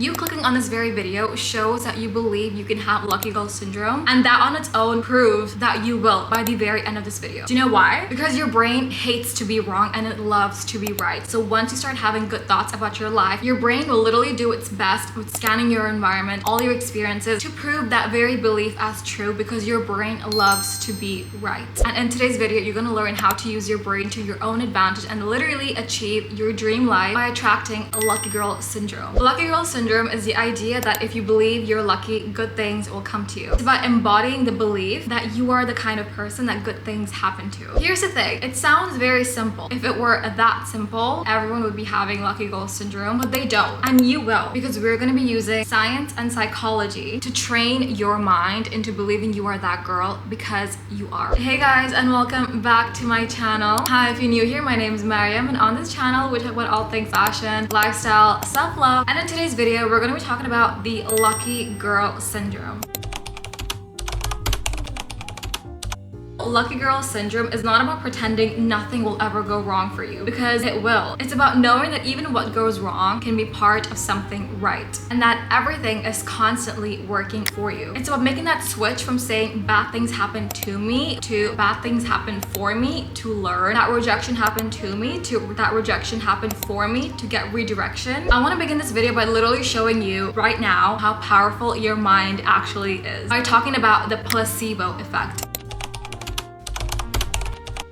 You clicking on this very video shows that you believe you can have lucky girl syndrome, and that on its own proves that you will by the very end of this video. Do you know why? Because your brain hates to be wrong and it loves to be right. So once you start having good thoughts about your life, your brain will literally do its best with scanning your environment, all your experiences, to prove that very belief as true, because your brain loves to be right. And in today's video, you're gonna learn how to use your brain to your own advantage and literally achieve your dream life by attracting a lucky girl syndrome. Lucky girl syndrome is the idea that if you believe you're lucky, good things will come to you. It's about embodying the belief that you are the kind of person that good things happen to. Here's the thing, it sounds very simple. If it were that simple, everyone would be having lucky girl syndrome, but they don't. And you will, because we're going to be using science and psychology to train your mind into believing you are that girl, because you are. Hey guys, and welcome back to my channel. Hi, if you're new here, my name is Maryam, and on this channel we talk about all things fashion, lifestyle, self-love, and in today's video we're going to be talking about the lucky girl syndrome. Lucky girl syndrome is not about pretending nothing will ever go wrong for you, because it will. It's about knowing that even what goes wrong can be part of something right, and that everything is constantly working for you. It's about making that switch from saying bad things happen to me to bad things happen for me, to learn that rejection happened to me to that rejection happened for me, to get redirection. I want to begin this video by literally showing you right now how powerful your mind actually is by talking about the placebo effect.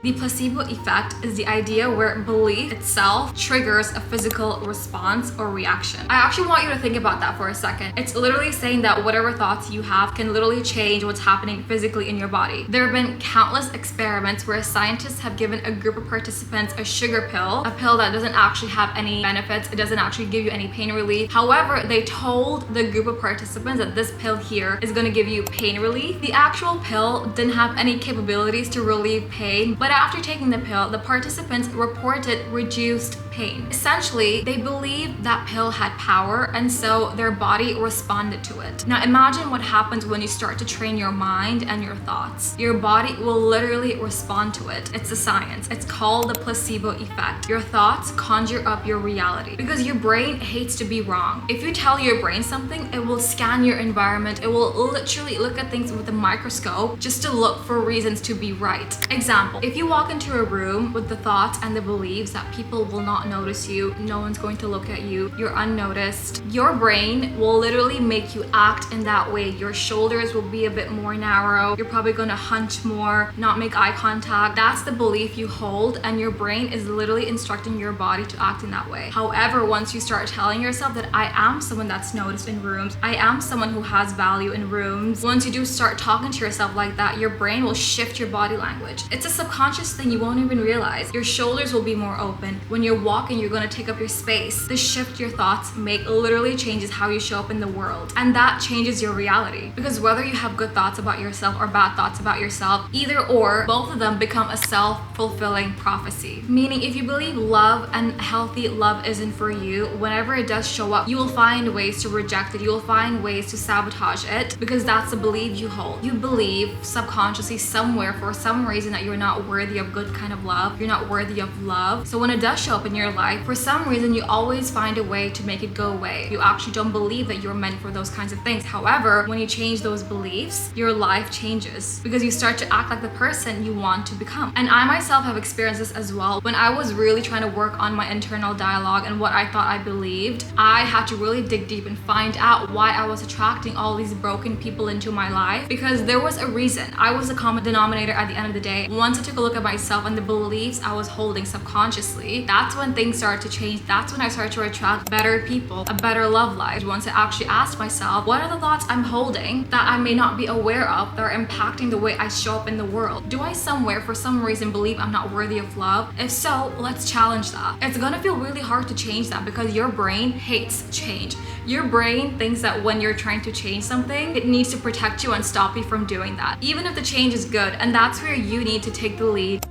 The placebo effect is the idea where belief itself triggers a physical response or reaction. I actually want you to think about that for a second. It's literally saying that whatever thoughts you have can literally change what's happening physically in your body. There have been countless experiments where scientists have given a group of participants a sugar pill, a pill that doesn't actually have any benefits, it doesn't actually give you any pain relief. However, they told the group of participants that this pill here is going to give you pain relief. The actual pill didn't have any capabilities to relieve pain, but after taking the pill, the participants reported reduced pain. Essentially, they believed that pill had power, and so their body responded to it. Now imagine what happens when you start to train your mind and your thoughts. Your body will literally respond to it. It's a science. It's called the placebo effect. Your thoughts conjure up your reality, because your brain hates to be wrong. If you tell your brain something, it will scan your environment. It will literally look at things with a microscope just to look for reasons to be right. Example, if you walk into a room with the thoughts and the beliefs that people will not notice you, no one's going to look at you, you're unnoticed, your brain will literally make you act in that way. Your shoulders will be a bit more narrow, you're probably going to hunch more, not make eye contact. That's the belief you hold, and your brain is literally instructing your body to act in that way. However, once you start telling yourself that I am someone that's noticed in rooms, I am someone who has value in rooms, once you do start talking to yourself like that, your brain will shift your body language. It's a subconscious thing you won't even realize. Your shoulders will be more open. When you're walking, you're going to take up your space. The shift your thoughts make literally changes how you show up in the world, and that changes your reality, because whether you have good thoughts about yourself or bad thoughts about yourself, either or, both of them become a self-fulfilling prophecy. Meaning, if you believe love and healthy love isn't for you, whenever it does show up, you will find ways to reject it. You will find ways to sabotage it, because that's the belief you hold. You believe subconsciously somewhere, for some reason, that you're not worthy of good kind of love, you're not worthy of love. So when it does show up in your life, for some reason you always find a way to make it go away. You actually don't believe that you're meant for those kinds of things. However, when you change those beliefs, your life changes, because you start to act like the person you want to become. And I myself have experienced this as well. When I was really trying to work on my internal dialogue and what I thought I believed, I had to really dig deep and find out why I was attracting all these broken people into my life, because there was a reason. I was a common denominator at the end of the day. Once I took a look at myself and the beliefs I was holding subconsciously, that's when things started to change. That's when I started to attract better people, a better love life. Once I actually asked myself, what are the thoughts I'm holding that I may not be aware of that are impacting the way I show up in the world? Do I somewhere, for some reason, believe I'm not worthy of love? If so, let's challenge that. It's gonna feel really hard to change that, because your brain hates change. Your brain thinks that when you're trying to change something, it needs to protect you and stop you from doing that, even if the change is good. And that's where you need to take the lead.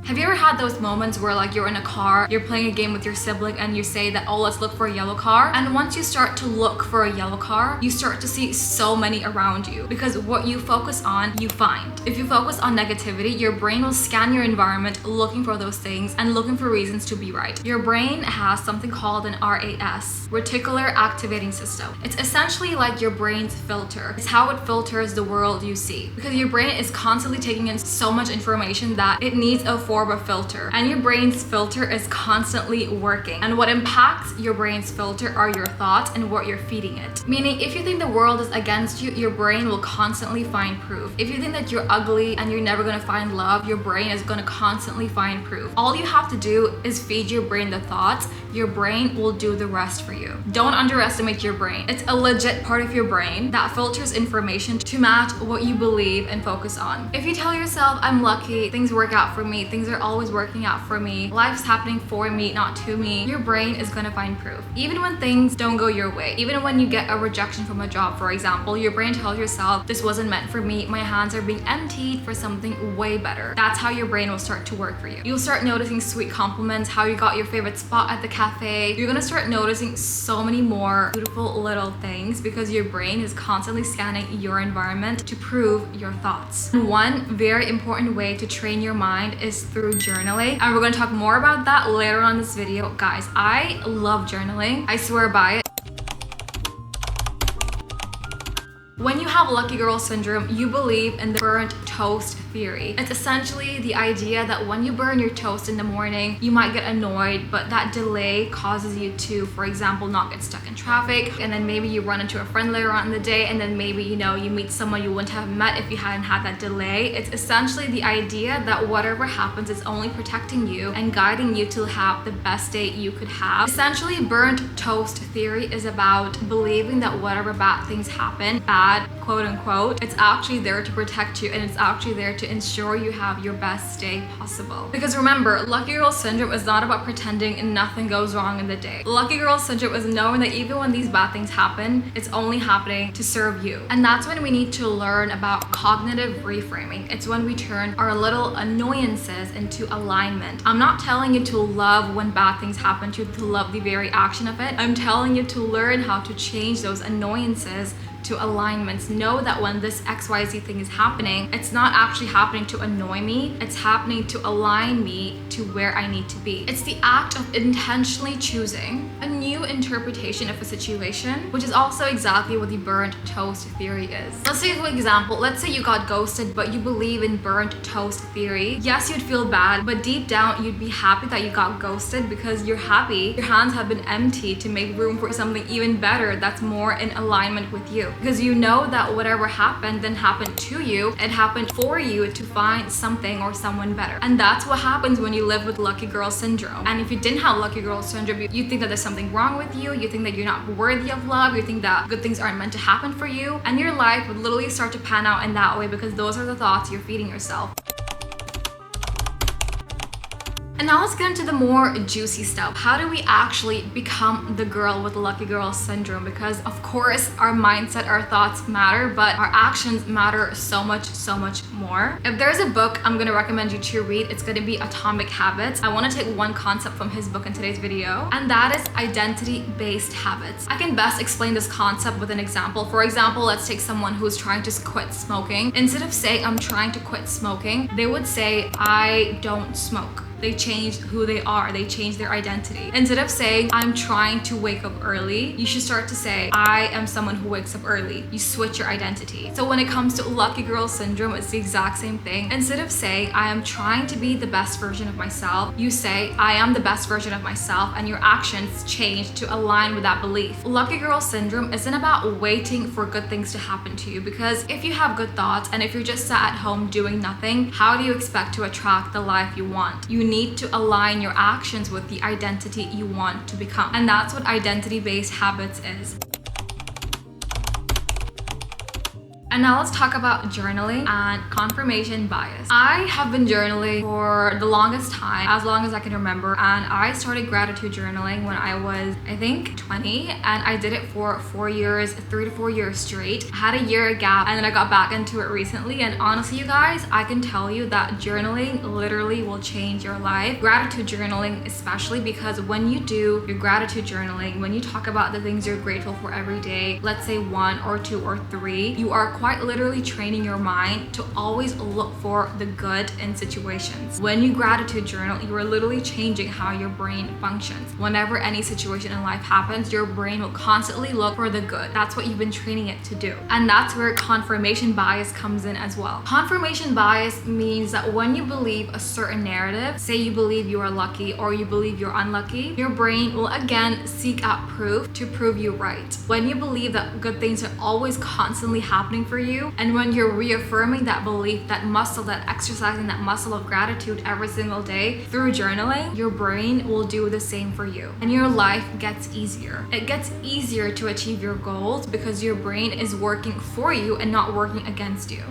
Have you ever had those moments where like you're in a car, you're playing a game with your sibling and you say that, oh, let's look for a yellow car. And once you start to look for a yellow car, you start to see so many around you because what you focus on, you find. If you focus on negativity, your brain will scan your environment looking for those things and looking for reasons to be right. Your brain has something called an RAS, reticular activating system. It's essentially like your brain's filter. It's how it filters the world you see because your brain is constantly taking in so much information that it needs a form of filter, and your brain's filter is constantly working. And what impacts your brain's filter are your thoughts and what you're feeding it. Meaning, if you think the world is against you, your brain will constantly find proof. If you think that you're ugly and you're never gonna find love, your brain is gonna constantly find proof. All you have to do is feed your brain the thoughts. Your brain will do the rest for you. Don't underestimate your brain. It's a legit part of your brain that filters information to match what you believe and focus on. If you tell yourself, I'm lucky, things work out for me, things are always working out for me, life's happening for me, not to me, your brain is gonna find proof. Even when things don't go your way, even when you get a rejection from a job, for example, your brain tells yourself, this wasn't meant for me, my hands are being emptied for something way better. That's how your brain will start to work for you. You'll start noticing sweet compliments, how you got your favorite spot at the cafe. You're gonna start noticing so many more beautiful little things because your brain is constantly scanning your environment to prove your thoughts. One very important way to train your mind is through journaling, and we're gonna talk more about that later on in this video. Guys, I love journaling. I swear by it. When you have lucky girl syndrome, you believe in the burnt toast theory. It's essentially the idea that when you burn your toast in the morning, you might get annoyed, but that delay causes you to, for example, not get stuck in traffic, and then maybe you run into a friend later on in the day, and then maybe, you know, you meet someone you wouldn't have met if you hadn't had that delay. It's essentially the idea that whatever happens is only protecting you and guiding you to have the best day you could have. Essentially, burnt toast theory is about believing that whatever bad things happen, bad, quote unquote, it's actually there to protect you, and it's actually there to ensure you have your best day possible. Because remember, lucky girl syndrome is not about pretending nothing goes wrong in the day. Lucky girl syndrome is knowing that even when these bad things happen, it's only happening to serve you. And that's when we need to learn about cognitive reframing. It's when we turn our little annoyances into alignment. I'm not telling you to love when bad things happen to you, to love the very action of it. I'm telling you to learn how to change those annoyances to alignments. Know that when this XYZ thing is happening, it's not actually happening to annoy me, it's happening to align me to where I need to be. It's the act of intentionally choosing a new interpretation of a situation, which is also exactly what the burnt toast theory is. Let's take a quick example. Let's say you got ghosted, but you believe in burnt toast theory. Yes, you'd feel bad, but deep down, you'd be happy that you got ghosted because you're happy your hands have been emptied to make room for something even better that's more in alignment with you. Because you know that whatever happened didn't happen to you, it happened for you to find something or someone better. And that's what happens when you live with lucky girl syndrome. And if you didn't have lucky girl syndrome, you think that there's something wrong with you, you think that you're not worthy of love, you think that good things aren't meant to happen for you, and your life would literally start to pan out in that way because those are the thoughts you're feeding yourself. And now let's get into the more juicy stuff. How do we actually become the girl with lucky girl syndrome? Because of course our mindset, our thoughts matter, but our actions matter so much more. If there's a book I'm gonna recommend you to read, it's gonna be Atomic Habits. I wanna take one concept from his book in today's video, and that is identity-based habits. I can best explain this concept with an example. For example, let's take someone who's trying to quit smoking. Instead of saying, I'm trying to quit smoking, they would say, I don't smoke. They changed who they are. They changed their identity. Instead of saying, I'm trying to wake up early, you should start to say, I am someone who wakes up early. You switch your identity. So when it comes to lucky girl syndrome, it's the exact same thing. Instead of saying, I am trying to be the best version of myself, you say, I am the best version of myself, and your actions change to align with that belief. Lucky girl syndrome isn't about waiting for good things to happen to you, because if you have good thoughts and if you're just sat at home doing nothing, how do you expect to attract the life you want? You need to align your actions with the identity you want to become. And that's what identity-based habits is. And now let's talk about journaling and confirmation bias. I have been journaling for the longest time, as long as I can remember, and I started gratitude journaling when I was, I think, 20, and I did it for 4 years, 3 to 4 years straight. I had a year gap, and then I got back into it recently, and honestly, you guys, I can tell you that journaling literally will change your life. Gratitude journaling especially, because when you do your gratitude journaling, when you talk about the things you're grateful for every day, let's say 1 or 2 or 3, you are quite literally training your mind to always look for the good in situations. When you gratitude journal, you are literally changing how your brain functions. Whenever any situation in life happens, your brain will constantly look for the good. That's what you've been training it to do. And that's where confirmation bias comes in as well. Confirmation bias means that when you believe a certain narrative, say you believe you are lucky or you believe you're unlucky, your brain will again seek out proof to prove you right. When you believe that good things are always constantly happening for you, and when you're reaffirming that belief, that muscle, that exercising that muscle of gratitude every single day through journaling, your brain will do the same for you, and your life gets easier. It gets easier to achieve your goals because your brain is working for you and not working against you.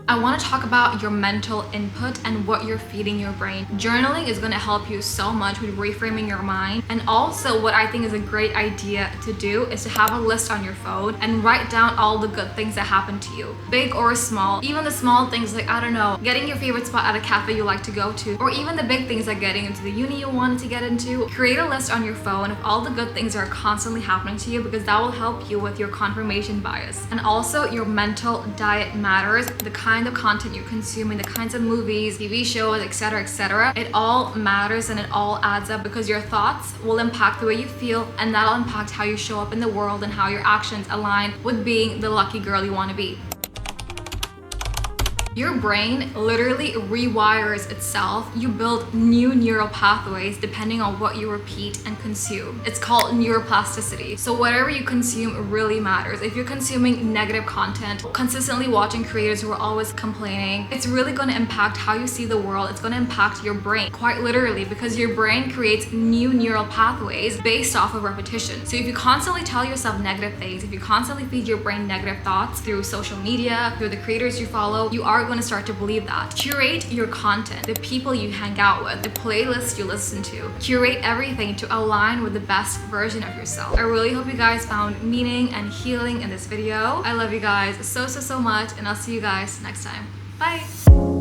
I want to talk about your mental input and what you're feeding your brain. Journaling is going to help you so much with reframing your mind. And also what I think is a great idea to do is to have a list on your phone and write down all the good things that happen to you, big or small. Even the small things like, I don't know, getting your favorite spot at a cafe you like to go to, or even the big things like getting into the uni you wanted to get into. Create a list on your phone of all the good things that are constantly happening to you, because that will help you with your confirmation bias. And also your mental diet matters. The kind of content you're consuming, the kinds of movies, TV shows, etc. It all matters and it all adds up, because your thoughts will impact the way you feel, and that'll impact how you show up in the world and how your actions align with being the lucky girl you want to be. Your brain literally rewires itself. You build new neural pathways depending on what you repeat and consume. It's called neuroplasticity. So whatever you consume really matters. If you're consuming negative content, consistently watching creators who are always complaining, it's really going to impact how you see the world. It's going to impact your brain quite literally, because your brain creates new neural pathways based off of repetition. So if you constantly tell yourself negative things, if you constantly feed your brain negative thoughts through social media, through the creators you follow, you are going to start to believe that. Curate your content, the people you hang out with, the playlists you listen to. Curate everything to align with the best version of yourself. I really hope you guys found meaning and healing in this video. I love you guys so much, and I'll see you guys next time. Bye!